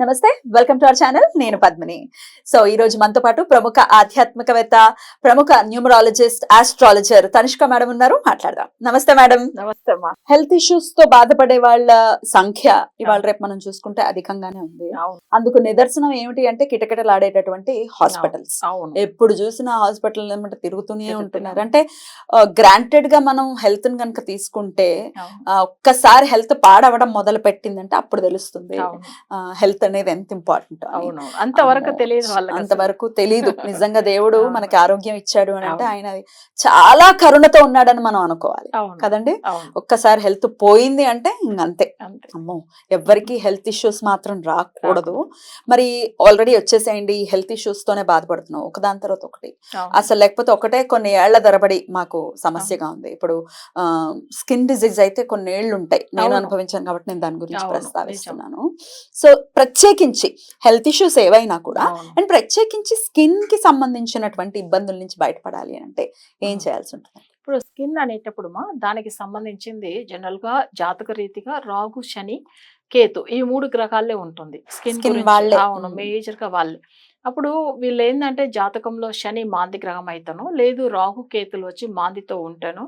నమస్తే, welcome to our channel. నేను Padmini. So ఈ రోజు మనతో పాటు ప్రముఖ ఆధ్యాత్మికవేత్త, ప్రముఖ న్యూమరాలజిస్ట్, ఆస్ట్రాలజర్ తనిష్క మేడం ఉన్నారు. మాట్లాడదాం. నమస్తే మేడం. నమస్తే అమ్మా. హెల్త్ ఇష్యూస్ తో బాధపడే వాళ్ళ సంఖ్య ఇవాళ రేపు మనం చూసుకుంటే అధికంగానే ఉంది. అందుకు నిదర్శనం ఏమిటి అంటే కిటకిటలాడేటటువంటి హాస్పిటల్స్. ఎప్పుడు చూసినా హాస్పిటల్ ఏమంటే తిరుగుతూనే ఉంటున్నారు. అంటే గ్రాంటెడ్ గా మనం హెల్త్ ని కనుక తీసుకుంటే ఒక్కసారి హెల్త్ పాడవడం మొదలు పెట్టిందంటే అప్పుడు తెలుస్తుంది హెల్త్ అనేది ఎంత ఇంపార్టెంట్. అంతవరకు తెలియదు, అంతవరకు తెలీదు. నిజంగా దేవుడు మనకి ఆరోగ్యం ఇచ్చాడు అని అంటే ఆయన చాలా కరుణతో ఉన్నాడని మనం అనుకోవాలి కదండి. ఒక్కసారి హెల్త్ పోయింది అంటే ఇంకంతే. అమ్మో, ఎవరికి హెల్త్ ఇష్యూస్ మాత్రం రాకూడదు. మరి ఆల్రెడీ వచ్చేసేయండి, హెల్త్ ఇష్యూస్ తోనే బాధపడుతున్నాం ఒకదాని తర్వాత ఒకటి. అసలు లేకపోతే ఒకటే కొన్ని ఏళ్ల తరబడి మాకు సమస్యగా ఉంది. ఇప్పుడు స్కిన్ డిజీజ్ అయితే కొన్ని ఏళ్ళు ఉంటాయి, నేను అనుభవించాను కాబట్టి నేను దాని గురించి ప్రస్తావిస్తున్నాను. సో ప్రత్యేకించి హెల్త్ ఇష్యూస్ ఏవైనా కూడా అండ్ ప్రత్యేకించి స్కిన్ కి సంబంధించినటువంటి ఇబ్బందుల నుంచి బయటపడాలి అంటే ఏం చేయాల్సి ఉంటుంది? ఇప్పుడు స్కిన్ అనేటప్పుడు దానికి సంబంధించింది జనరల్ గా జాతక రీతిగా రాహు, శని, కేతు ఈ 3 గ్రహాలే ఉంటుంది స్కిన్ వాళ్ళే. అవును, మేజర్ గా వాళ్ళే. అప్పుడు వీళ్ళు ఏంటంటే జాతకంలో శని మాంది గ్రహం అయితేనో లేదు రాహు కేతులు వచ్చి మాందితో ఉంటాను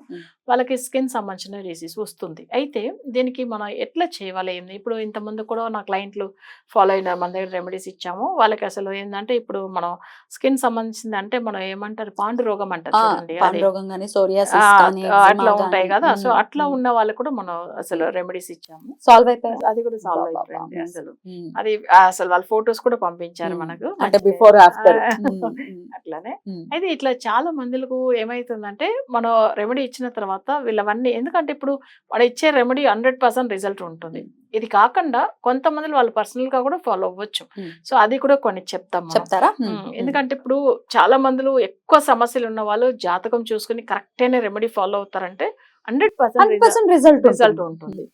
వాళ్ళకి స్కిన్ సంబంధించిన డిసీజ్ వస్తుంది. అయితే దీనికి మనం ఎట్లా చేయాలి ఏంది? ఇప్పుడు ఇంతకుముందు కూడా నా క్లయింట్లు ఫాలో అయిన మన దగ్గర రెమెడీస్ ఇచ్చాము. వాళ్ళకి అసలు ఏంటంటే ఇప్పుడు మనం స్కిన్ సంబంధించింది అంటే మనం ఏమంటారు పాండు రోగం అంటారు చూడండి, అట్లా ఉంటాయి కదా. సో అట్లా ఉన్న వాళ్ళకి కూడా మనం అసలు రెమెడీస్ ఇచ్చాము. సాల్వ్ అయిపోయింది, అది కూడా సాల్వ్ అయిపోయింది. అసలు అది అసలు వాళ్ళ ఫొటోస్ కూడా పంపించారు మనకు, బిఫోర్ ఆఫ్టర్ అట్లానే. అయితే ఇట్లా చాలా మందిలకు ఏమైతుందంటే మనం రెమెడీ ఇచ్చిన తర్వాత వీళ్ళవన్నీ, ఎందుకంటే ఇప్పుడు వాడు ఇచ్చే రెమెడీ 100% రిజల్ట్ ఉంటుంది. ఇది కాకుండా కొంతమంది వాళ్ళు పర్సనల్ గా కూడా ఫాలో అవ్వచ్చు. సో అది కూడా కొన్ని చెప్తారా? ఎందుకంటే ఇప్పుడు చాలా మందిలో ఎక్కువ సమస్యలు ఉన్న వాళ్ళు జాతకం చూసుకుని కరెక్ట్ అయిన రెమెడీ ఫాలో అవుతారంటే 100% రిజల్ట్ ఉంటుంది.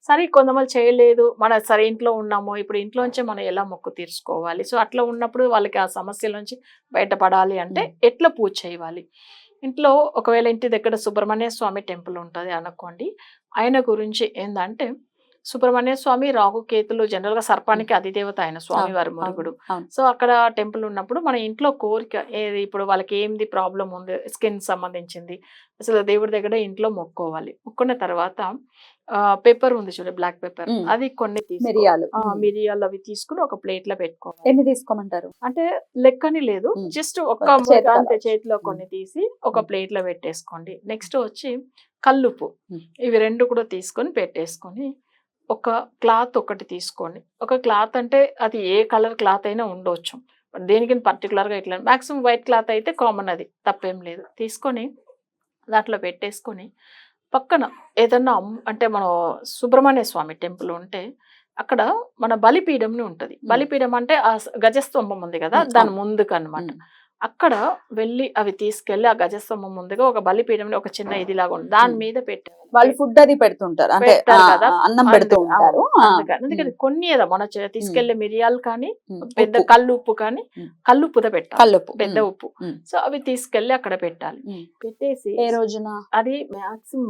సరే కొంతమంది చేయలేదు, మన సరే ఇంట్లో ఉన్నాము, ఇప్పుడు ఇంట్లోంచే మనం ఎలా మొక్కు తీర్చుకోవాలి. సో అట్లా ఉన్నప్పుడు వాళ్ళకి ఆ సమస్యల నుంచి బయటపడాలి అంటే ఎట్లా పూజ చేయాలి? ఇంట్లో ఒకవేళ ఇంటి దగ్గర సుబ్రహ్మణ్య స్వామి టెంపుల్ ఉంటుంది అనుకోండి, ఆయన గురించి ఏంటంటే సుబ్రహ్మణ్య స్వామి, రాహుకేతులు జనరల్ గా సర్పానికి అధిదేవత ఆయన స్వామివారి మురుగుడు. సో అక్కడ టెంపుల్ ఉన్నప్పుడు మన ఇంట్లో కోరిక ఏది, ఇప్పుడు వాళ్ళకి ఏంది ప్రాబ్లం ఉంది, స్కిన్ సంబంధించింది, అసలు దేవుడి దగ్గర ఇంట్లో మొక్కోవాలి. మొక్కున్న తర్వాత పెప్పర్ ఉంది చూడండి, బ్లాక్ పెప్పర్, అది కొన్ని మిరియాలు అవి తీసుకుని ఒక ప్లేట్ లో పెట్టుకోవాలి. ఎన్ని తీసుకోమంటారు అంటే లెక్కని లేదు, జస్ట్ ఒక్క చేతిలో కొన్ని తీసి ఒక ప్లేట్ లో పెట్టేసుకోండి. నెక్స్ట్ వచ్చి కల్లుపు, ఇవి 2 కూడా తీసుకొని పెట్టేసుకొని ఒక క్లాత్ ఒకటి తీసుకోండి. ఒక క్లాత్ అంటే అది ఏ కలర్ క్లాత్ అయినా ఉండొచ్చు, దేనికి పర్టికులర్ గా ఇట్లా మాక్సిమం వైట్ క్లాత్ అయితే కామన్, అది తప్పేం లేదు. తీసుకొని దాంట్లో పెట్టేసుకొని పక్కన ఏదన్నా అంటే మనం సుబ్రహ్మణ్య స్వామి టెంపుల్ ఉంటే అక్కడ మన బలిపీఠంని ఉంటది. బలిపీఠం అంటే ఆ గజస్తంభం ఉంది కదా, దాని ముందుకు అన్నమాట. అక్కడ వెళ్ళి అవి తీసుకెళ్లి ఆ గజస్తంభం ముందుగా ఒక బలిపీఠం ఒక చిన్న ఇదిలాగా ఉంది, దాని మీద పెట్టారు. వాళ్ళు ఫుడ్ అది పెడుతుంటారు, అంటే అన్నం పెడుతూ ఉంటారు. అందుకని కొన్ని మన తీసుకెళ్లే మిరియాలు కానీ పెద్ద కళ్ళు ఉప్పు కానీ, కల్లుప్పుతో పెట్టాలి, పెద్ద ఉప్పు. సో అవి తీసుకెళ్లి అక్కడ పెట్టాలి. పెట్టేసి ఏ రోజున? అది మాక్సిమం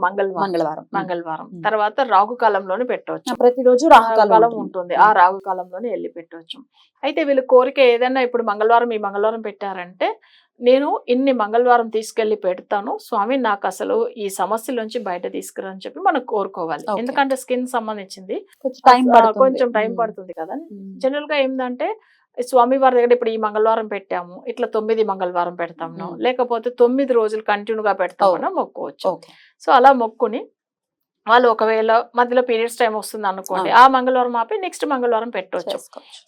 మంగళవారం తర్వాత రాహుకాలంలోనే పెట్టవచ్చు. ప్రతిరోజు రాహుకాలం ఉంటుంది, ఆ రాహుకాలంలోనే వెళ్ళి పెట్టవచ్చు. అయితే వీళ్ళు కోరిక ఏదైనా ఇప్పుడు మంగళవారం ఈ మంగళవారం పెట్టారంటే నేను ఇన్ని మంగళవారం తీసుకెళ్లి పెడతాను స్వామి, నాకు అసలు ఈ సమస్యల నుంచి బయట తీసుకురా అని చెప్పి మనం కోరుకోవాలి. ఎందుకంటే స్కిన్ సంబంధించింది కొంచెం టైం పడుతుంది కదా. జనరల్ గా ఏంటంటే స్వామి వారి దగ్గర ఇప్పుడు ఈ మంగళవారం పెట్టాము, ఇట్లా 9 మంగళవారం పెడతాము, లేకపోతే 9 రోజులు కంటిన్యూగా పెడతామని మొక్కోవచ్చు. సో అలా మొక్కుని వాళ్ళు ఒకవేళ మధ్యలో పీరియడ్స్ టైం వస్తుంది అనుకోండి, ఆ మంగళవారం ఆపి నెక్స్ట్ మంగళవారం పెట్టవచ్చు.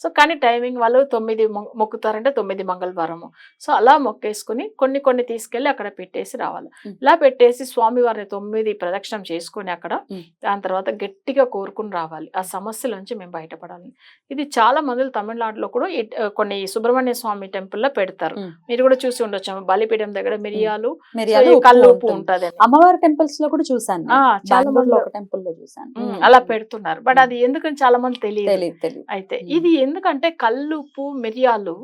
సో కానీ టైమింగ్ వాళ్ళు 9 మొక్కుతారంటే 9 మంగళవారము. సో అలా మొక్కేసుకుని కొన్ని తీసుకెళ్లి అక్కడ పెట్టేసి రావాలి. ఇలా పెట్టేసి స్వామి వారిని 9 ప్రదక్షిణం చేసుకుని అక్కడ దాని తర్వాత గట్టిగా కోరుకుని రావాలి, ఆ సమస్యల నుంచి మేము బయటపడాలి. ఇది చాలా మంది తమిళనాడులో కూడా కొన్ని సుబ్రహ్మణ్య స్వామి టెంపుల్ లో పెడతారు, మీరు కూడా చూసి ఉండొచ్చు. బలిపీఠం దగ్గర మిరియాలు కల్లు ఉప్పు ఉంటది. అమ్మవారి టెంపుల్స్ లో కూడా చూసాను, చాలా టెంపుల్ లో చూసాను అలా పెడుతున్నారు. బట్ అది ఎందుకని చాలా మంది తెలియదు. అయితే ఇది ఎందుకంటే కల్లుప్పు మిరియాలు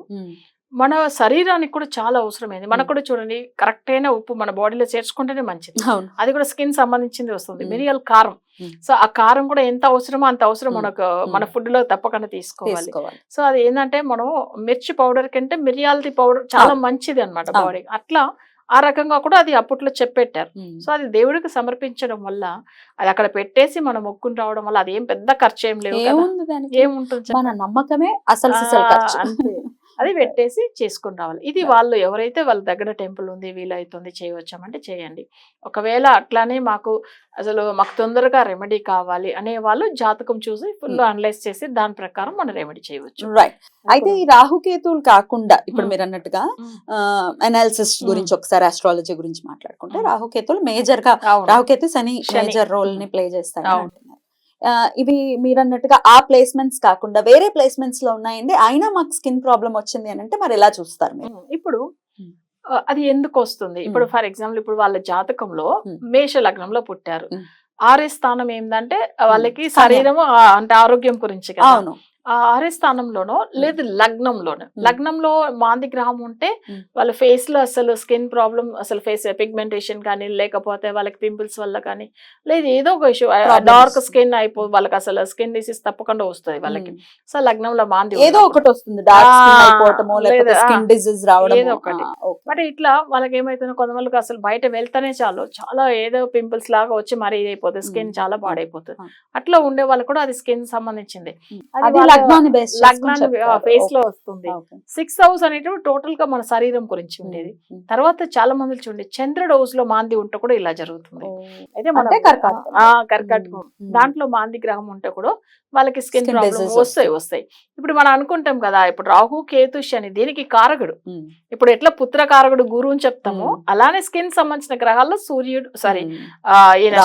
మన శరీరానికి కూడా చాలా అవసరమైంది. మనకు కూడా చూడండి కరెక్ట్ అయిన ఉప్పు మన బాడీలో చేర్చుకుంటేనే మంచిది. అవును. అది కూడా స్కిన్ సంబంధించింది వస్తుంది. మ్మ్. మిరియాల కారం. మ్మ్. సో ఆ కారం కూడా ఎంత అవసరమో అంత అవసరం మ్మ్. మనకు మ్మ్. మన ఫుడ్ లో తప్పకుండా తీసుకోవాలి. తీసుకోవాలి. సో అది ఏంటంటే మనం మిర్చి పౌడర్ కంటే మిరియాలది పౌడర్ చాలా అవును. మంచిది అన్నమాట అవును. బాడీ. అట్లా ఆ రకంగా కూడా అది అప్పట్లో చెప్పెట్టారు. మ్మ్. సో అది దేవుడికి సమర్పించడం వల్ల అది అక్కడ పెట్టేసి మనం మొక్కుని రావడం వల్ల అది ఏం పెద్ద ఖర్చు ఏం లేవు కదా. ఏముంది దానికి? ఏముంటుంది మన చెప్పండి. నమ్మకమే అసలు సిసలు ఖర్చు. అంతే. అది పెట్టేసి చేసుకుని రావాలి. ఇది వాళ్ళు ఎవరైతే వాళ్ళ దగ్గర టెంపుల్ ఉంది వీలైతుంది చేయవచ్చామంటే చేయండి. ఒకవేళ అట్లానే మాకు తొందరగా రెమెడీ కావాలి అనే వాళ్ళు జాతకం చూసి ఫుల్ అనలైజ్ చేసి దాని ప్రకారం మనం రెమెడీ చేయవచ్చు. రైట్. అయితే ఈ రాహుకేతువులు కాకుండా ఇప్పుడు మీరు అన్నట్టుగా అనాలిసిస్ గురించి ఒకసారి ఆస్ట్రాలజీ గురించి మాట్లాడుకుంటే రాహుకేతువులు మేజర్ గా రాహుకేతు శని మేజర్ రోల్ ని ప్లే చేస్తాడు అంటున్నారు. ఇవి మీరు అన్నట్టుగా ఆ ప్లేస్మెంట్స్ కాకుండా వేరే ప్లేస్మెంట్స్ లో ఉన్నాయండి, అయినా మాకు స్కిన్ ప్రాబ్లం వచ్చింది అని అంటే మరి ఎలా చూస్తారు మీరు? ఇప్పుడు అది ఎందుకు వస్తుంది? ఇప్పుడు ఫర్ ఎగ్జాంపుల్ ఇప్పుడు వాళ్ళ జాతకంలో మేష లగ్నంలో పుట్టారు. 6వ స్థానం ఏంటంటే వాళ్ళకి శరీరము అంటే ఆరోగ్యం గురించి కదా. అవును. ఆ 6వ స్థానంలోనో లేదు లగ్నంలో మాంది గ్రహం ఉంటే వాళ్ళ ఫేస్ లో అసలు స్కిన్ ప్రాబ్లం, అసలు ఫేస్ పిగ్మెంటేషన్ కానీ లేకపోతే వాళ్ళకి పింపుల్స్ వల్ల కానీ లేదు ఏదో ఒక ఇష్యూ డార్క్ స్కిన్ వాళ్ళకి అసలు స్కిన్ డిసీజ్ తప్పకుండా వస్తుంది వాళ్ళకి. సో లగ్నంలో మాంది ఏదో ఒకటి వస్తుంది, డార్క్ స్కిన్ అయిపోవటమో లేకపోతే స్కిన్ డిసీజ్ రావడం ఏదో ఒకటి. బట్ ఇట్లా వాళ్ళకి ఏమైతుందో కొంతమందికి అసలు బయట వెళ్తానే చాలా ఏదో పింపుల్స్ లాగా వచ్చి మరీ ఇదైపోతుంది, స్కిన్ చాలా పాడైపోతుంది. అట్లా ఉండే వాళ్ళు కూడా అది స్కిన్ సంబంధించింది. లగ్నాన్ని ఫేస్ లో వస్తుంది. 6th హౌస్ అనేటువంటి టోటల్ గా మన శరీరం గురించి ఉండేది. తర్వాత చాలా మంది చూడండి చంద్రుడు హౌస్ లో మాంది ఉంటే కూడా ఇలా జరుగుతుంది. అయితే మన కర్కాటకం దాంట్లో మాంది గ్రహం ఉంటే కూడా వాళ్ళకి స్కిన్ ప్రాబ్లమ్ వస్తాయి. ఇప్పుడు మనం అనుకుంటాం కదా, ఇప్పుడు రాహు కేతు శని దీనికి కారకుడు. ఇప్పుడు ఎట్లా పుత్ర కారకుడు గురువు అని చెప్తామో అలానే స్కిన్ సంబంధించిన గ్రహాల్లో సూర్యుడు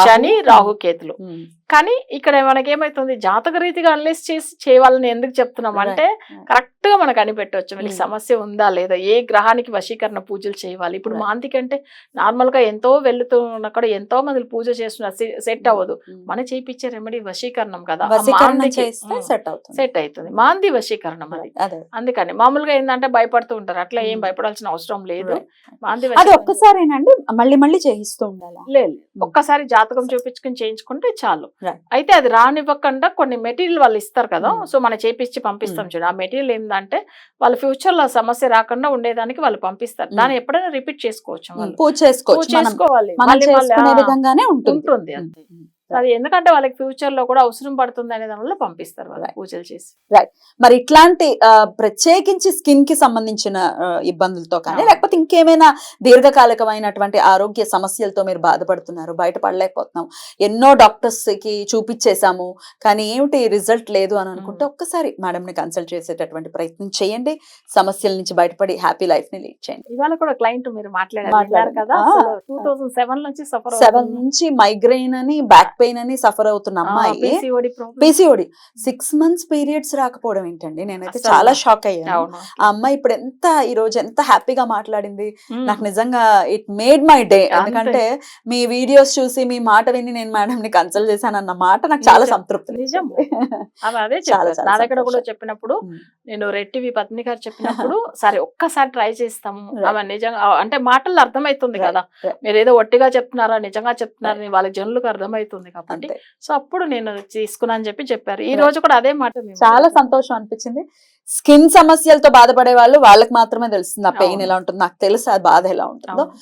శని రాహు కేతులు. కానీ ఇక్కడ మనకేమైతుంది జాతక రీతిగా అనలైజ్ చేసి చేయాలని ఎందుకు చెప్తున్నాం అంటే కరెక్ట్ గా మనకు కనిపెట్టవచ్చు వీళ్ళకి సమస్య ఉందా లేదా, ఏ గ్రహానికి వశీకరణ పూజలు చేయాలి. ఇప్పుడు మాంది కంటే నార్మల్ గా ఎంతో వెళ్తూ కూడా ఎంతో మంది పూజ చేస్తున్నారు, సెట్ అవ్వదు. మనం చేయించే రెమెడీ వశీకరణం కదా, సెట్ అవుతుంది. మాంది వశీకరణం అది. అందుకని మామూలుగా ఏంటంటే భయపడుతూ ఉంటారు, అట్లా ఏం భయపడాల్సిన అవసరం లేదు. మాంది ఒక్కసారేనండి మళ్ళీ మళ్ళీ చేయిస్తూ ఉండాలి? లేదు, ఒక్కసారి జాతకం చూపించుకుని చేయించుకుంటే చాలు. అయితే అది రానివ్వకుండా కొన్ని మెటీరియల్ వాళ్ళు ఇస్తారు కదా, సో మనం చేపించి పంపిస్తాం చూడు. ఆ మెటీరియల్ ఏంటంటే వాళ్ళ ఫ్యూచర్ లో సమస్య రాకుండా ఉండేదానికి వాళ్ళు పంపిస్తారు. దాన్ని ఎప్పుడైనా రిపీట్ చేసుకోవచ్చు, పూజ చేసుకోవాలి, ఉంటుంది అంతే. అది ఎందుకంటే వాళ్ళకి ఫ్యూచర్ లో కూడా అవసరం పడుతుంది అనే దానివల్ల పంపిస్తారు వాళ్ళు పూజలు చేసి. రైట్. మరి ఇట్లాంటి ప్రత్యేకించి స్కిన్ కి సంబంధించిన ఇబ్బందులతో కానీ లేకపోతే ఇంకేమైనా దీర్ఘకాలికమైనటువంటి ఆరోగ్య సమస్యలతో మీరు బాధపడుతున్నారు, బయటపడలేకపోతున్నాం, ఎన్నో డాక్టర్స్ కి చూపించేసాము కానీ ఏమిటి రిజల్ట్ లేదు అని అనుకుంటే ఒక్కసారి మేడం ని కన్సల్ట్ చేసేటటువంటి ప్రయత్నం చేయండి. సమస్యల నుంచి బయటపడి హ్యాపీ లైఫ్ ని లీడ్ చేయండి. ఇవాళ కూడా క్లయింట్ మీరు మాట్లాడారు కదా, 2007 నుంచి 7 నుంచి మైగ్రెయిన్ అని బ్యాక్ పెయిన్ అని సఫర్ అవుతున్న అమ్మాయి, PCOD 6 months పీరియడ్స్ రాకపోవడం ఏంటండి, నేనైతే చాలా షాక్ అయ్యాను. ఆ అమ్మాయి ఇప్పుడు ఈ రోజు ఎంత హ్యాపీగా మాట్లాడింది, నాకు నిజంగా ఇట్ మేడ్ మై డే. ఎందుకంటే మీ వీడియోస్ చూసి మీ మాట విని నేను మేడం ని కన్సల్ట్ చేశాను అన్న మాట నాకు చాలా సంతృప్తి. నిజం, అదే నా దగ్గర కూడా చెప్పినప్పుడు నేను రెట్టివి పత్ని గారు చెప్పినప్పుడు సరే ఒక్కసారి ట్రై చేస్తాము, అవి నిజంగా అంటే మాటల్లో అర్థమవుతుంది కదా, మీరు ఏదో ఒట్టిగా చెప్తున్నారా నిజంగా చెప్తున్నారని వాళ్ళ జనులకు అర్థమవుతుంది కాబట్టి. సో అప్పుడు నేను తీసుకున్నా అని చెప్పారు. ఈ రోజు కూడా అదే మాట, చాలా సంతోషం అనిపించింది. స్కిన్ సమస్యలతో బాధపడే వాళ్ళకి మాత్రమే తెలుస్తుంది ఆ పెయిన్ ఎలా ఉంటుంది, నాకు తెలుసు ఆ బాధ ఎలా ఉంటుందో.